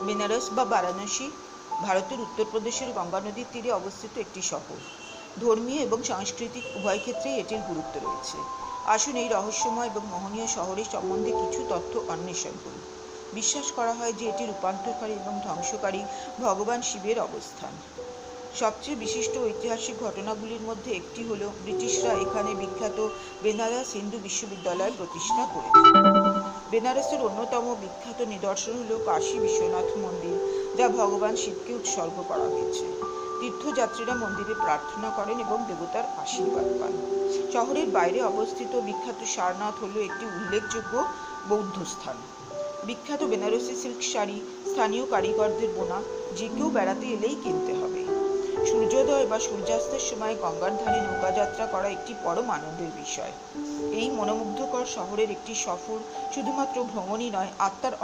বেনারস বা বারাণসী ভারতের উত্তরপ্রদেশের গঙ্গা নদীর তীরে অবস্থিত একটি শহর। ধর্মীয় এবং সাংস্কৃতিক উভয় ক্ষেত্রেই এটির গুরুত্ব রয়েছে। আসুন এই রহস্যময় এবং মোহনীয় শহরের সম্বন্ধে কিছু তথ্য অন্বেষণ করি। বিশ্বাস করা হয় যে এটি রূপান্তরকারী এবং ধ্বংসকারী ভগবান শিবের অবস্থান। সবচেয়ে বিশিষ্ট ঐতিহাসিক ঘটনাগুলির মধ্যে একটি হল ব্রিটিশরা এখানে বিখ্যাত বেনারস হিন্দু বিশ্ববিদ্যালয় প্রতিষ্ঠা করেছিল। বেনারসের অন্যতম বিখ্যাত নিদর্শন হল কাশী বিশ্বনাথ মন্দির, যা ভগবান শিবকে উৎসর্গ করা হয়েছে। তীর্থযাত্রীরা মন্দিরে প্রার্থনা করেন এবং দেবতার আশীর্বাদ পান। শহরের বাইরে অবস্থিত বিখ্যাত সারনাথ হল একটি উল্লেখযোগ্য বৌদ্ধ স্থান। বিখ্যাত বেনারসি সিল্ক শাড়ি স্থানীয় কারিগরদের বোনা, যে কেউ বেড়াতে এলেই কিনতে হবে। সূর্যোদয় বা সূর্যাস্তের সময় গঙ্গার ধারে নৌকাযাত্রা করা একটি পরম আনন্দের বিষয়। এই মনোমুগ্ধকর শহরের একটি সফর শুধুমাত্র ভ্রমণই নয়, আত্মার